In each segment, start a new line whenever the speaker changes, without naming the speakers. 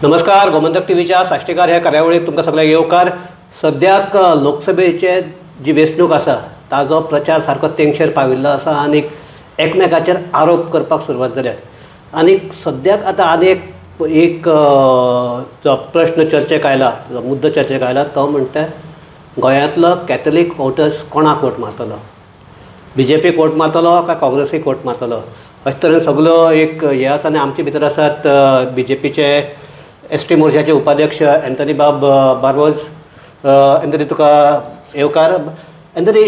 नमस्कार. गोमंतक टीव्हीच्या साश्टीकार ह्या कार्यावळीक तुमकां सगळ्यांक येवकार. सद्याक लोकसभेचे जी वेंचणूक आसा ताजो प्रचार सारको तेंगशेर पाविल्लो आसा आनी एकमेकाचेर आरोप करपाक सुरवात जाल्यात. आनी सद्याक आतां आनी एक जो प्रश्न चर्चेक आयला, जो मुद्दो चर्चेक आयला तो म्हणटा गोंयांतलो कॅथलीक वोटर्स कोणाक वोट मारतलो? BJPक वोट मारतलो काय काँग्रेसीक वोट मारतलो? अशे तरेन सगळो एक हे आसा. आनी आमचे भितर आसात BJPचे ST मोर्चाचे उपाध्यक्ष एंथनी बार्बोज. एंथनी तुका येवकार. एंथनी,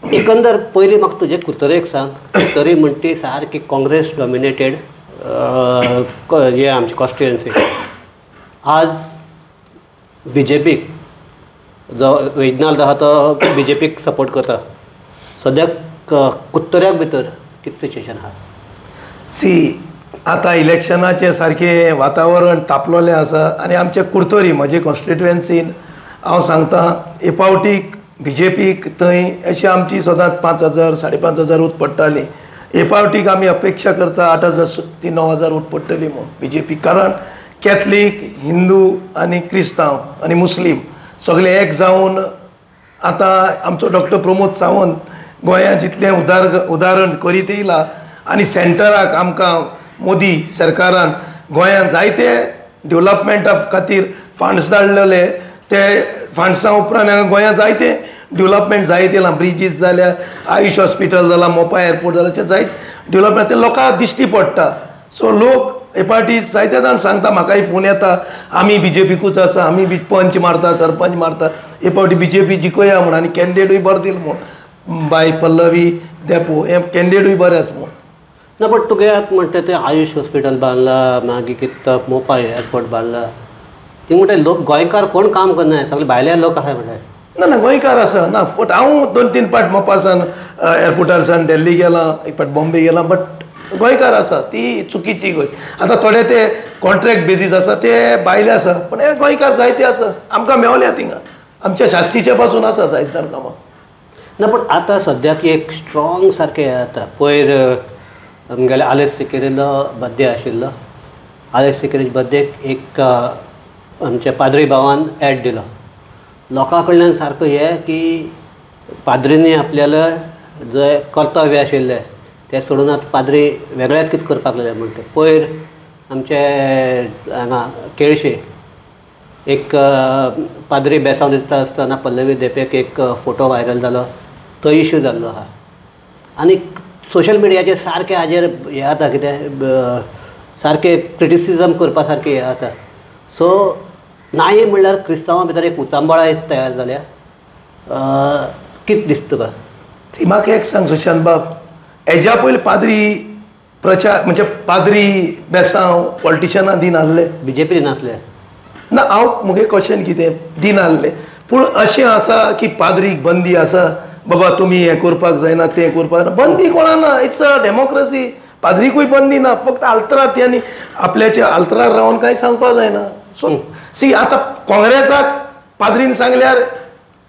एकंदर पयलीं म्हाका तुजे कुतरेक सांग, कुतरी म्हणटा ती सारकी काँग्रेस डॉमिनेटेड हे आमची कॉन्स्टिट्युएन्सी. आज BJPक जो रिजनल आहा तो BJPक सपोर्ट करता. सद्याक कुत्तऱ्याक भितर कितें सिच्युएशन आहा?
आतां इलेक्शनाचें सारकें वातावरण तापलोलें आसा आनी आमचे कुर्तोरी म्हजे कॉन्स्टिट्युएन्सीन हांव सांगता हे पावटीक BJPक थंय अशी आमची सदांच 5,000 5,500 वोट पडटाली. हे पावटीक आमी अपेक्षा करता 8,000 ते 9,000 वोट पडटली म्हूण BJP. कारण कॅथलीक, हिंदू आनी क्रिस्तांव आनी मुस्लीम सगळे एक जावन आतां आमचो डॉक्टर प्रमोद सावंत गोंयांत जितलें उदाहरण करीत येयला आनी सेंटराक आमकां मोदी सरकारान गोंयांत जायते डेव्हलपमेंटा खातीर फंड्स धाडलेले. ते फंड्सां उपरांत हांगा गोंयांत जायते डेव्हलपमेंट जायत येयलां. ब्रिजीस जाल्यार, आयुश हॉस्पिटल जाला, मोपा एअरपोर्ट जाला, अशें जायत डेव्हलपमेंट ते लोकांक दिश्टी पडटा. सो लोक हे पाटी जायते जाण सांगता, म्हाकाय फोन येता, आमी BJPकूच आसा, आमी पंच मारता, सरपंच मारता, हे पावटी BJP जिखोया म्हूण आनी कॅन्डिडेटूय बरें दिलें म्हूण. बाय पल्लवी देपो हे कॅन्डिडेटूय बरें आसा म्हूण.
ना बट तुगेत म्हणटा ते आयुश हॉस्पिटल बांदला, मागीर कितें मोपा एअरपोर्ट बांदला, ती म्हणटा लोक गोंयकार कोण काम करना, सगळे भायले लोक आसाय म्हणटा.
ना गोंयकार आसा ना. फट हांव 2-3 पाट मोपासान एअरपोर्टारसान दिल्ली गेलां, एक पाट बॉम्बे गेलां, बट गोंयकार आसा. ती चुकीची गोंय. आतां थोडे ते कॉन्ट्रॅक्ट बेजीस आसा ते भायले आसा, पण हे गोंयकार जायते आसा. आमकां मेवल्या थिंगा आमच्या शास्त्रीचे पासून आसा जायत जाण कामां.
ना पण आतां सद्याक एक स्ट्रॉंग सारकें आतां पयर आमगेले आलेस सिकेरेलो बर्थडे आशिल्लो. आलेस सिकेरेज बर्थडेक एक आमच्या पाद्री भावान एड दिलो. लोकां कडल्यान सारको हे की पाद्रींनी आपल्याला जे कर्तव्य आशिल्ले ते सोडून आतां पाद्री वेगळेच कितें करपाक लागले म्हणटा. पयर आमचे हांगा केळशे एक पाद्री बेसांव दिसता आसतना पल्लवी देपेक एक फोटो व्हायरल जालो, तो इश्यू जाल्लो आहा. आनी सोशल मिडियाचेर सारकें हाजेर हें जाता, कितें सारकें क्रिटिसिजम करपा सारकें हें जाता. सो नाही म्हणल्यार क्रिस्तांवां भितर एक उचांबळाय तयार जाल्या. कितें दिसता तुका?
ती म्हाका एक सांग सुशांत बाब, हेज्या पयलीं पाद्री प्रचार म्हणजे पाद्री बेसांव पॉलिटिशनां दिन आहले,
BJP दिनासले
ना. हांव मुगे क्वेश्चन कितें दिन आहले, पूण अशें आसा की पाद्रीक बंदी आसा, बाबा तुमी हें करपाक जायना, तें करपाक जायना. बंदी कोणा ना. It's a democracy. पाद्रीकूय बंदी ना. फक्त आल्तरात यांनी आपल्याच्या आल्तरार रावन कांय सांगपाक जायना. सो आतां काँग्रेसाक पाद्रीन सांगल्यार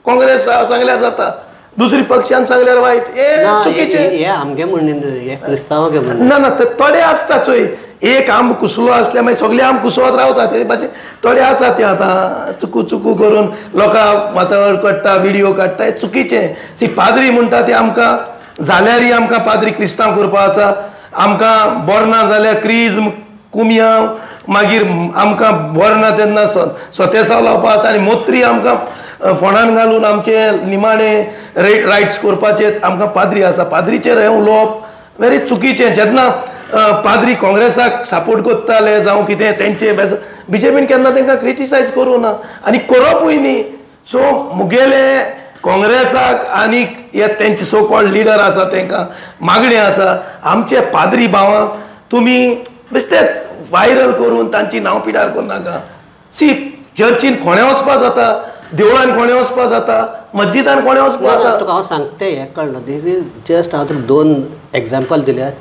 काँग्रेस सांगल्यार जाता, दुसरी पक्षान सांगल्यार वायट. हे चुकीचें.
हे आमगे म्हणून हे क्रिस्तांवांगे म्हणून
ना थोडे आसता चोय. एक आंब कुसलो आसले मागीर सगळे आंब कुसवत रावता. ते भाशेन थोडे आसा ते आतां चुकू करून लोकां वातावरण काडटा, व्हिडिओ काडटा, हें चुकीचें. पाद्री म्हणटा ते आमकां जाल्यारय आमकां पाद्री क्रिस्तांव करपा आसा, आमकां बोरना जाल्यार क्रिज्म कुमियांव, मागीर आमकां बोरना तेन्ना सोतेसाव लावपा आसा, आनी मोत्री आमकां फोंडान घालून आमचे निमाणे रायट्स करपाचे आमकां पाद्री आसा. पाद्रीचेर हें उलोवप वेरी चुकीचें. जेन्ना पाद्री काँग्रेसाक सपोर्ट करताले जावं कितें तेंचे BJPन केन्ना तांकां क्रिटिसायज करूं ना आनी करपूय न्ही. सो मुगेले काँग्रेसाक आनी हे तेंचे सो कॉल्ड लिडर आसा तांकां मागणी आसा, आमचे पाद्री भावांक तुमी बेश्टेच व्हायरल करून तांची नांव पिड्यार करनाका. चर्चीन कोणें वचपा जाता, देवळान कोणें वचपा जाता, मस्जिदान कोणें वचपा जाता.
तुका हांव सांगता हें कळना. दीस इज जस्ट हांव तुका 2 एग्जाम्पल दिल्यात.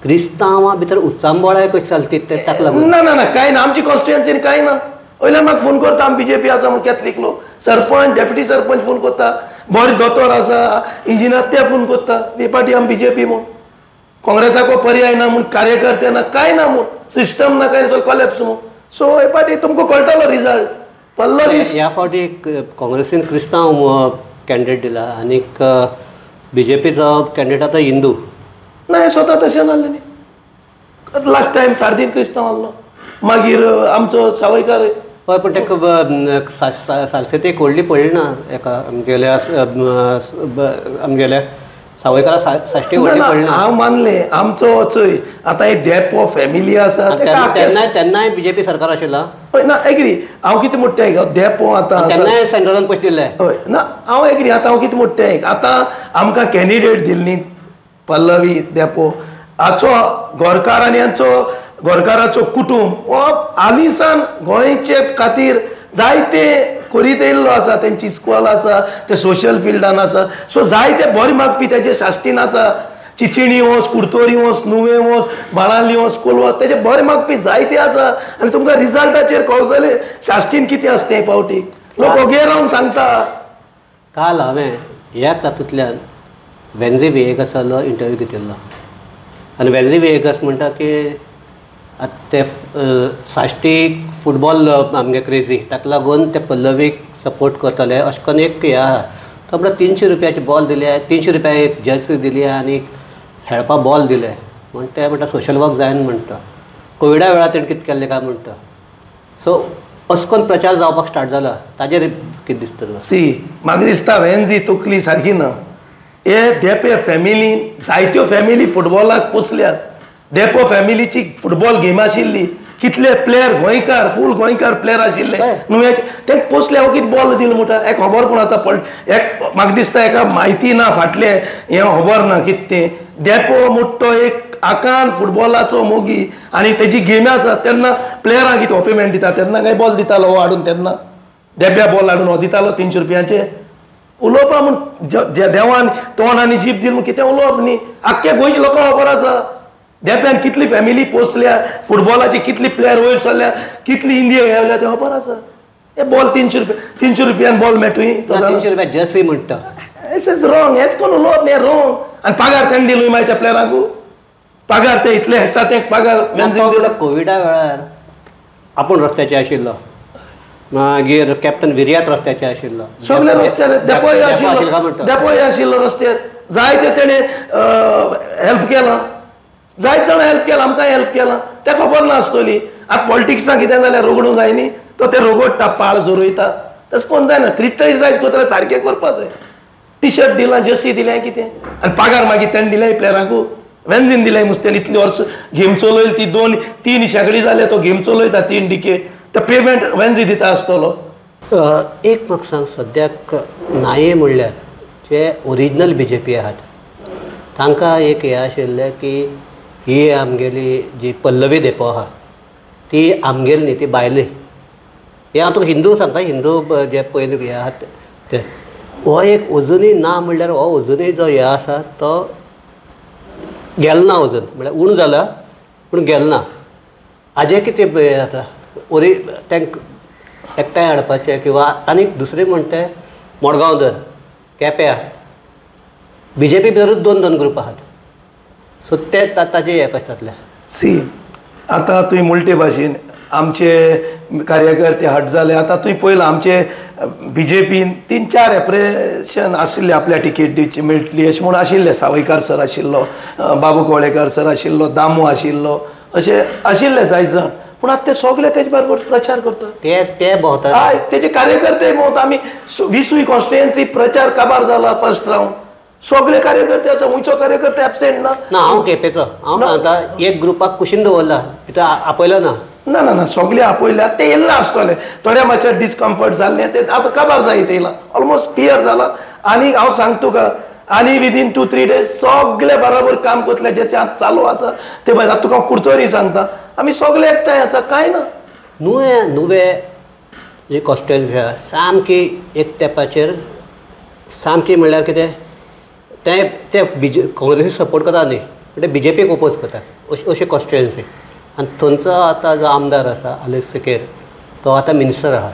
क्रिस्तांवां भितर उचांबळाय कशी चलता ते ताका लागून.
ना कांय ना. आमची कॉन्स्टिट्युएन्सीन कांय ना. वयल्यान म्हाका फोन करता, आमी BJP आसा म्हूण कॅथलीक लोक, सरपंच डेप्युटी सरपंच फोन करता, बरे दोतोर आसा इंजिनियर ते फोन करता, हे पाटी आमी BJP म्हूण. काँग्रेसाको पर्याय ना म्हूण कार्यकर्ते ना काय ना म्हूण सिस्टम ना काय कॉलेप्स म्हूण सो हे पाटी तुमकां कळटलो रिजल्ट पल्लो दीस
ह्या फावटी काँग्रेसीन क्रिस्तांव कॅन्डिडेट दिला आनीक BJPचो कॅन्डिडेट आतां हिंदू
ना हें स्वता तशें जाल्लें न्ही लास्ट टायम 3.5 क्रिस्तांव आहलो मागीर आमचो सावयकार
हय पूण ताका सालसेती एक व्हडली पडली ना एका आमगेल्या सावयकारा साश्टी व्हडली पडली ना
हांव मानलें आमचो चोय आतां एक देपो फॅमिली आसा
तेन्नाय BJP सरकार आशिल्ला
हय ना एग्री हांव कितें म्हणटा देपो आतां
तेन्नाय सेंट्रलान पयशे दिल्ले
हय ना हांव एग्री आतां हांव कितें म्हणटा आतां आमकां कॅन्डिडेट दिल्ली पल्लवी देपो हाचो गोरकार आनी हांचो गोरकाराचो कुटुंब हो हालींसान गोंयचे खातीर जायते करीत येयल्लो आसा तेंची इस्कॉल आसा ते सोशल फिल्डान आसा सो जायते बरे मागपी तेजे साश्टीन आसा चिचिणी वच कुर्तोरी वच नुवें वच बाळांली वच स्कूल वच तेजे बरे मागपी जायते आसा आनी तुमकां रिजल्टाचेर कळटलें साश्टीन कितें आसता तें पावटी लोक ओगे रावन सांगता
काल हांवें ह्याच हातूंतल्यान वेन्झी विएगसालो इंटरव्यू घेतिल्लो आनी वेन्झी विएगस म्हणटा की ते साश्टीक फुटबॉल आमगे क्रेजी ताका लागून ते पल्लवीक सपोर्ट करतले अशें करून एक हें आहा तो म्हणटा 300 रुपयाचे बॉल दिले 300 रुपया एक जर्सी दिली आनी खेळपा बॉल दिले म्हण ते म्हणटा सोशल वर्क जायना म्हणटा कोविडा वेळार तेणें कितें केल्लें काय म्हणटा सो असो करून प्रचार जावपाक स्टार्ट जाला ताजेर कितें दिसता तुका
म्हाका दिसता वेन्झी तकली सारकी ना हे देपे फॅमिलीन जायत्यो फॅमिली फुटबॉलाक पोसल्यात देपो फॅमिलीची फुटबॉल गेम आशिल्ली कितले प्लेयर गोंयकार फूल गोंयकार प्लेयर आशिल्ले नुवें ते पोसले हांव कितें बॉल दिलो म्हणटा एक खबर पूण आसा एक म्हाका दिसता एका म्हायती ना फाटले हें खबर ना कितें तें देपो मोठो एक आकान फुटबॉलाचो मोगी आनी तेजी गेमी आसा तेन्ना प्लेयरांक कितें पेमेंट दिता तेन्ना काय बॉल दितालो हो हाडून तेन्ना डेब्या बॉल हाडून हो दितालो 300 रुपयाचे उलोवपा म्हूण देवान तोंड आनी जीप दिल म्हूण कितें उलोवप न्ही आख्खे गोंयचे लोकांक खबर आसा देप्यान कितली फॅमिली पोसल्या फुटबॉलाची कितली प्लेयर वयर सरल्या कितली इंडिया येवल्या ते खबर आसा हे बॉल 300 रुपयान बॉल मेळटूय
300 रुपया जर्सी म्हणटा
एस इज रॉंग हेच कोण उलोवप न्ही रॉंग आनी पगार तेंक दिलो मागीर त्या प्लेयरांकू पगार ते इतले हेता ते पगार
कोविडा वेळार आपूण रस्त्याचेर आशिल्लो मागीर कॅप्टन विर्यात रस्त्याचेर आशिल्लो
सगळे रस्त्यार देपोय आशिल्लो रस्त्यार जायते तेणे हेल्प केला जायत जाण हेल्प केला आमकां हेल्प केला तें खबर नासतली आतां पॉलिटिक्सां कितें जाल्यार रोगडूंक जाय न्ही तो ते रोगडटा पाळ जोरयता तशें कोण जायना क्रिटिसायज करता सारकें करपा जाय टी शर्ट दिलां जर्सी दिलें कितें आनी पगार मागीर तेणें दिले प्लेयरांकू वेन्झीन दिलें मुस्तें इतली वर्स गेम चलयली ती 2-3 शेगडी जाले तो गेम चलयता 3 डिकेट ते पेमेंट वेन्झी दिता आसतलो
एक म्हाका सांग सद्याक नाये म्हणल्यार जे ओरिजिनल BJP आहात तांकां एक हें आशिल्लें की ही आमगेली जी पल्लवी देपो आहा ती आमगेली न्ही ती भायली हे हांव तुका हिंदू सांगता हिंदू जे पयलीं हे आहात ते हो एक अजुनूय ना म्हणल्यार हो अजुनूय जो हे आसा तो गेलो ना अजून म्हळ्यार उण जाला पूण गेलो ना हाजें कितें हें जाता तांकां एकठांय हाडपाचें किंवा आनीक दुसरें म्हणटा मडगांव धर केप्यां BJP भितरूच 2 ग्रूप आहात सो ते ताजें हें कशें जातलें
आतां तुवें म्हणटे भाशेन आमचे कार्यकर्ते हट जाले आतां तुवें पळयलां आमचे BJPन 3-4 एप्रेशन आशिल्ले आपल्या टिकेट दिवची मेळटली अशें म्हूण आशिल्ले सावयकार सर आशिल्लो बाबू कवळेकर सर आशिल्लो दामू आशिल्लो अशें आशिल्ले जायत जाण पूण आतां ते सगळे तेजे बरोबर प्रचार करतात
ते भोंवतात
हय तेजे कार्यकर्ते भोंवता आमी 20 कॉन्स्टिट्युएन्सी प्रचार काबार जाला फर्स्ट रावंड सगळे कार्यकर्ते आसा खंयचो कार्यकर्ते एबसेंट ना
हांव केपेचो हांव सांगता एक ग्रुपाक कुशीन दवरला भितर आपयलो ना
ना ना ना सगळे आपयल्या ते येयल्ले आसतले थोड्या मातशें डिस्कम्फर्ट जाल्लें ते आतां काबार जायत येयलां ऑलमोस्ट क्लियर जाला आनी हांव सांगता तुका आनी विदीन 2-3 डेज सगळे बरोबर काम करतले जशें आतां चालू आसा ते भायर आतां तुका कुर्तोरी सांगता आमी सगळे एकठांय आसा कांय ना
नुवे जी कॉन्स्टिट्युएन्सी आसा सामकी एक तेंपाचेर सामकी म्हणल्यार कितें ते काँग्रेसीक सपोर्ट करता न्ही म्हणजे BJPक ओपोज करता अशी कॉन्स्टिट्युएन्सी आनी थंयचो आतां जो आमदार आसा अलेक्स सिकेर तो आतां मिनिस्टर आहा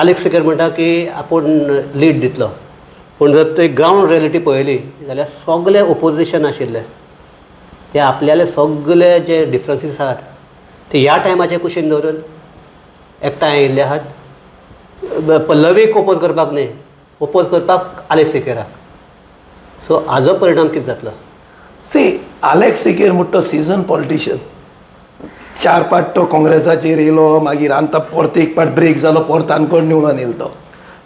अलेक्स सिकेर म्हणटा की आपूण लीड दितलो पूण जर तुवें ग्रावंड रियलिटी पळयली जाल्यार सगळे ओपोजिशन आशिल्ले ते आपल्याले सगळे जे डिफरन्सीस आहात ते ह्या टायमाचे कुशीन दवरून एकठांय आयिल्ले आहात. पल्लवीक ओपोज करपाक न्ही, ओपोज करपाक आलेक्स सिकेराक. सो हाजो परिणाम कितें जातलो?
आलेक्स सिकेर म्हणटा तो सीझन पॉलिटिशियन. 4 फावट तो काँग्रेसाचेर येयलो, मागीर आनी तो परत एक फावट ब्रेक जालो, परत आनकोण निवडून येयलो तो.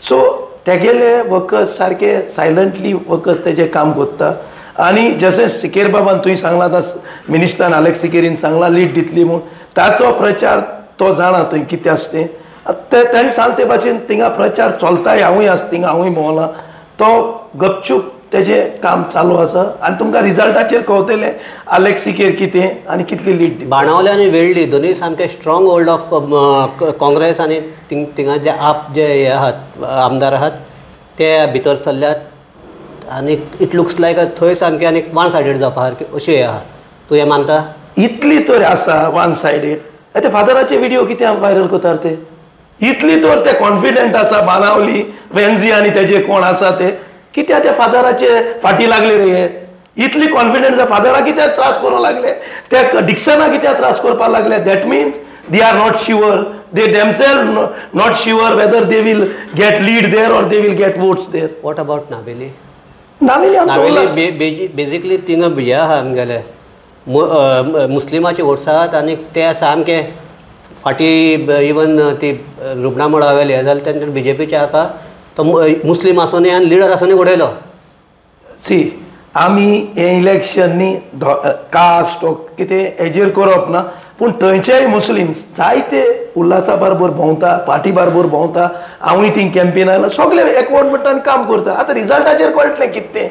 सो तेगेले वर्कर्स सारके सायलंटली वर्कर्स तेजें काम करता. आनी जशें सिकेर बाबान तुवें सांगलां आतां मिनिस्टरान आलेक्स सिकेरीन सांगलां लीड दितली म्हूण, ताचो प्रचार तो जाणा थंय कितें आसा तें. ताणें सांगले ते भाशेन थिंगा प्रचार चलताय, हांवूय आसा थिंगा, हांवूय भोंवलां. तो गपचूप तेजें काम चालू आसा आनी तुमकां रिजल्टाचेर कळटलें आलेक्स सिकेर कितें आनी कितली लीड.
बाणावले आनी वेळ्ळी दोनूय सामके स्ट्रॉंग होल्ड ऑफ काँग्रेस आनी थिंगा जे आप जे हे आहात आमदार आहात ते भितर सरल्यात आनी इट लुक्स लायक थंय सामके आनी वन सायडेड जावपा सारकी अशें हे आहा. तूं हें मानता?
इतली तर आसा वन सायडेड. ते फादराचे व्हिडिओ कितें व्हायरल करतात ते इतली तर ते कॉन्फिडंट आसा बाणावली वेन्झी आनी तेजे कोण आसा ते कित्याक त्या फादराचे फाटी लागले रे. इतली कॉन्फिडंट फादराक कित्याक त्रास करूंक लागले, त्या डिक्सना कित्याक त्रास करपाक लागले. That means they are not sure, they themselves not sure whether they will get lead there or they will get votes there.
What about Naveli?
Naveli
basically थिंगा हे आहा आमगेले मुस्लिमाचे वोट्स आहात आनी ते सामके फाटी इवन ती रुबणा मळावेली हे जालें तेन्ना BJPचे हाका तो मुस्लीम आसूनी आनी लिडर आसूनी उडयलो.
आमी हे इलेक्शननी कास्ट कितें हेजेर करप ना, पूण थंयचेय मुस्लिम्स जायते उल्हासा बरोबर भोंवता, पार्टी बरोबर भोंवता. हांवूय थंय कॅम्पेन आयला, सगळे एकवटपणान काम करता. आतां रिजल्टाचेर कळटलें कितें तें.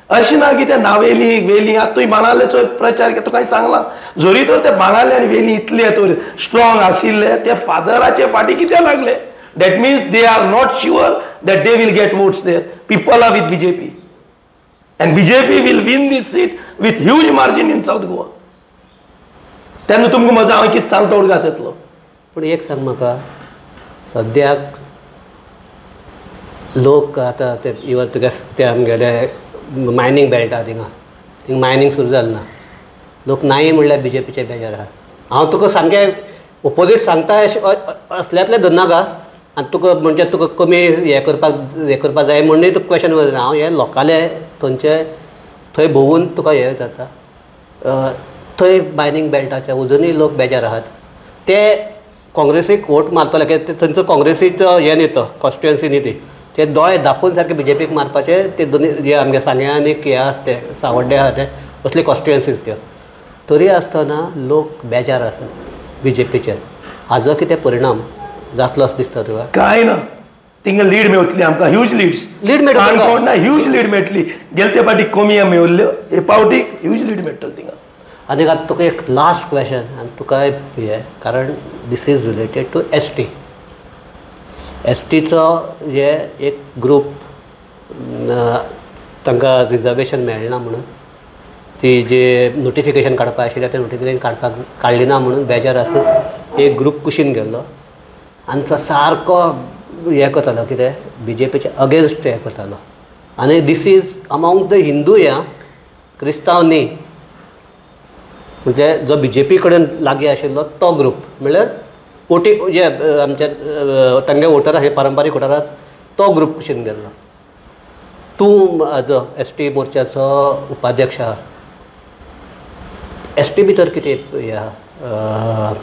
अशें ना की ते नावेली वेली आतां तुवें बाणावलेचो प्रचार केलो, तुका सांगलां जरी तर ते बाणावले आनी वेली इतले तर स्ट्रॉंग आशिल्ले ते फादराचे फाटी कित्याक लागले. That means they are not sure that they will get votes there. People are with BJP. And BJP will win this seat with huge margin in South Goa. तेन्ना तुमकां म्हजो हांव कितें सांगता उडगास येतलो.
पूण एक सांग म्हाका, सद्याक लोक आतां ते इवन तुगे ते आमगेले मायनींग बेल्ट आहा थिंगा मायनींग सुरू जालें ना. लोक नाय म्हणल्यार BJPचे बेजार आहा. हांव तुका सामकें ओपोजीट सांगता असल्यातले धरनाका आनी तुका म्हणजे तुका कमी हे करपाक जाय म्हणून तुका क्वेश्चन करना. हांव हे लोकाले थंयचे थंय भोंवून तुका हे जाता. थंय मायनींग बेल्टाच्या उजूनय लोक बेजार आहात. ते काँग्रेसीक वोट मारतले कित्याक थंयचो काँग्रेसीचो हे न्ही तो कॉन्स्टिट्युएन्सी न्ही ती. ते दोळे धापून सारके BJPक मारपाचे ते दोनी जे आमगे सांग्या आनी हे आसा ते सावड्डे आहा ते असली कॉन्स्टिट्युएन्सीज त्यो. तरी आसतना लोक बेजार आसात BJPचेर. हाजो कितें परिणाम जातलो असो दिसता तुका?
कांय ना. थिंगा लीड मेळटली आमकां, ह्यूज लीड मेळटली. ह्यूज लीड मेळटली. गेले ते फाटी कमी मेळिल्ल्यो, हे पावटीक ह्यूज लीड मेळटली थिंगा.
आनी आतां तुका एक लास्ट क्वेश्चन आनी तुका हे कारण this is related to ST. STचो जे एक ग्रूप तांकां रिजर्वेशन मेळना म्हणून ती जे नोटिफिकेशन काडपा आशिल्लें तें नोटिफिकेशन काडली ना म्हणून बेजार आसून एक ग्रूप कुशीन गेल्लो आनी तो सारको हे करतालो कितें BJPचे अगेन्स्ट हे करतालो. आनी this is among the Hindu या क्रिस्तांव न्ही, म्हणजे जो BJP कडेन लागीं आशिल्लो तो ग्रूप म्हणल्यार जे आमचे तांगे वोटर हे पारंपारीक वोटर आहात तो ग्रूप कुशीन गेल्लो. तूं जो ST मोर्चाचो उपाध्यक्ष आहा, ST भितर कितें हे आहा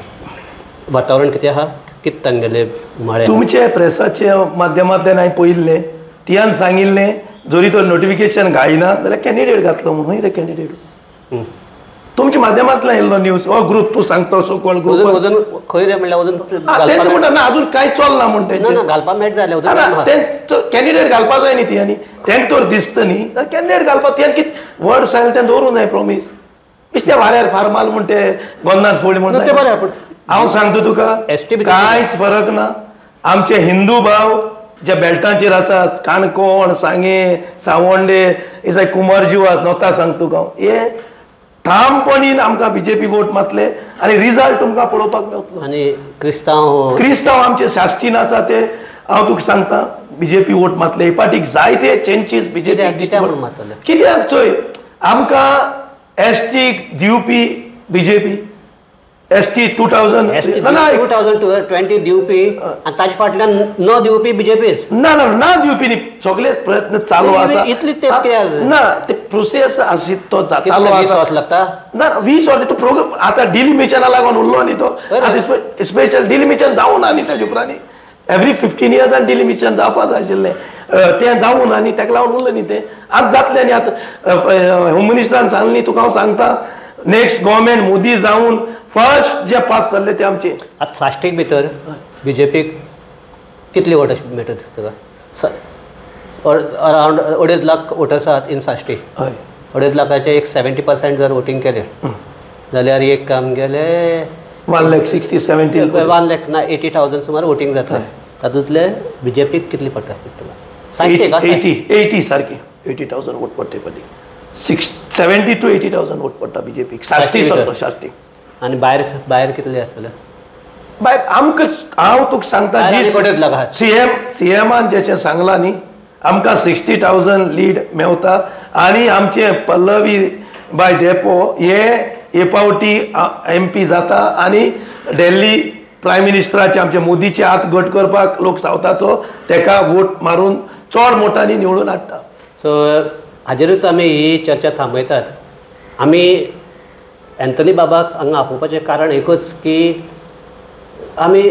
वातावरण कितें आहा? कितें तांगेले उमाळे?
तुमचे प्रेसाचे माध्यमांतल्यान हांवें पळयल्लें, तियान सांगिल्लें जरी तो नोटिफिकेशन घायना जाल्यार कॅन्डिडेट घातलो म्हणून. खंय रे कॅन्डिडेट? तुमच्या माध्यमांतल्यान येयल्लो न्यूज. हो ग्रूप तूं सांगतो सो कॉल्ड ग्रूप
वजन खंय रे म्हणल्यार वजन
तेंच म्हणटा ना अजून कांय चलना म्हूण तेंचें.
ना घालपाक मेळटा जाल्यार
तेंच कॅन्डिडेट घालपाक जाय न्ही तियांनी. तेंक तर दिसता न्ही जाल्यार कॅन्डिडेट घालपाक तियान कितें वर्ड सांगलें तें दवरूं जाय प्रॉमीस. बेश्टे वाऱ्यार फार्माल म्हूण ते गोंदार फोड म्हणून ते बरें. हांव सांगता तुका कांयच फरक ना. आमचे हिंदू भाव जे बेल्टांचेर आसात काणकोण, सांगे, सावंडे, हे कुमारजीव नोता सांगता तुका हे ठामपणीन आमकां BJP वोट मारतले आनी रिजल्ट तुमकां पळोवपाक मेळटलो.
आनी क्रिस्तांव आमचे साश्टीन आसा ते हांव तुका सांगता BJP वोट मारतले. हे फाटीक जायते चेंजीस BJP कित्याक चोय आमकां
एसटी दिवपी बीजेपी एसटी 2000
2020 दिवपी आणि ताचे फाटल्यान न दिवपी बीजेपीच
ना दिवपी न्ही सगळे प्रयत्न चालू आसा
इतली तेप कित्याक
ना ते प्रोसेस आसी तो चालू
20
आसा
वर्स लागता
ना 20 वर्स तो प्रोग्राम आता डिलिमिशना लागून उरलो न्ही तो आता स्पेशल डिलिमिशन जावन आनी ताजे उपरांत एवरी 15 इयर्सान डिलिमिशन जावपा जाय आशिल्लें तें जावन आनी ताका लागून उरलें न्ही तें आतां जातलें न्ही आतां होम मिनिस्टरान सांगलें न्ही तुका हांव सांगता नेक्स्ट गव्हर्मेंट मोदी जावन फर्स्ट जे पास जाल्ले ते आमचे
आतां साश्टीक भितर बीजेपीक कितली वोट मेळटा दिसता अरावंड 2.5 लाख वोटर्स आहात इन साश्टी
हय
2.5 लाखाचे एक 70% जर वोटींग केलें जाल्यार एक काम गेलें
1,60,70
1 लाख ना 80,000 सुमार वोटींग जाता तातूंतले बीजेपीक कितली पडटा दिसता साश्टीक
80 सारकी 80,000 वोट पडटे पडली 70 to 80,000 वोट पडटा बीजेपीक साश्टी
आनी भायर कितले आसतले
बाय आमकां हांव तुका सांगता सीएमान जशें सांगलां न्ही आमकां 60,000 लीड मेवता आनी आमचे पल्लवी बाय डेपो हे पावटी MP जाता आनी दिल्ली प्रायम मिनिस्टराचे आमचे मोदीचे हात घट करपाक लोक सावथाचो तेका वोट मारून चड मोठांनी निवडून हाडटा
सो हाजेरूच आमी ही चर्चा थांबयतात आमी एंथनी बाबाक हांगा आपोवपाचें कारण एकूच की आमी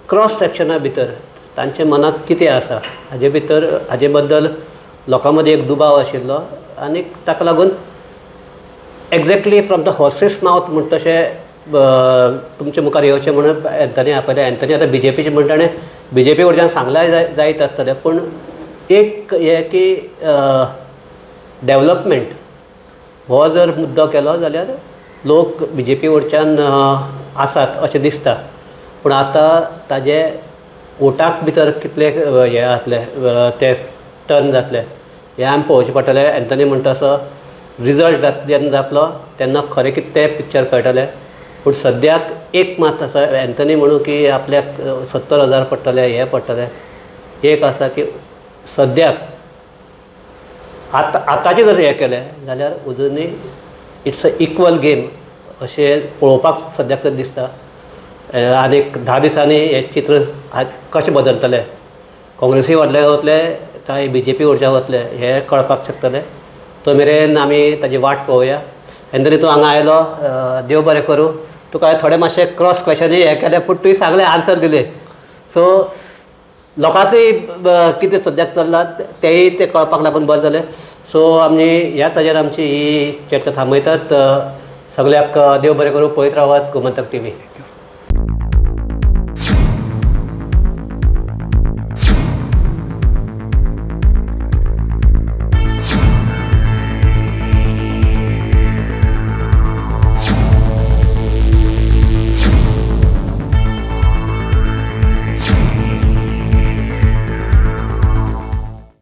क्रॉस सेक्शना भितर तांचे मनात कितें आसा हाजे भितर हाजे बद्दल लोकां मदीं एक दुबाव आशिल्लो आनी ताका लागून एक्झॅक्टली फ्रॉम द हॉर्सीस माउथ म्हण तशें तुमचे मुखार येवचें म्हणून एंथनी आपयलें एंथनी आतां बीजेपीचें म्हणटा आनी बीजेपी कडच्यान सांगल्यार जायत आसतलें पूण एक हें की डेवलपमेंट हो जर मुद्दो केलो जाल्यार लोक बीजेपी वरच्यान आसात अशें दिसता पूण आतां ताजे वोटाक भितर कितले हे जातले ते टर्न जातले हें आमी पळोवचें पडटलें एंथनी म्हणटा तसो रिजल्ट जेन्ना जातलो तेन्ना खरें कितें तें पिक्चर कळटलें पूण सद्याक एक मात आसा एंथनी म्हणूं की आपल्याक 70,000 पडटले हे पडटले एक आसा की सद्याक आतांचें जर हें केलें जाल्यार अजुनूय इट्स अ इक्वल गेम अशें पळोवपाक सद्याक तर दिसता आनीक 10 दिसांनी हें चित्र कशें बदलतलें काँग्रेसी वतले वतले काय BJP वरच्या वतले हें कळपाक शकतलें तो मेरेन आमी ताजी वाट पळोवया एंथनी तूं हांगा आयलो देव बरें करूं तुका थोडे मातशे क्रॉस क्वेश्चनूय हें केले पूण तुवें सगळे आन्सर दिले सो लोकांकूय कितें सद्याक चल्लां तेंय ते कळपाक लागून बरें जालें सो आमी ह्याच हाजेर आमची ही चर्चा थांबयतात सगळ्याक देव बरें करूं पळयत रावात गोमंतक TV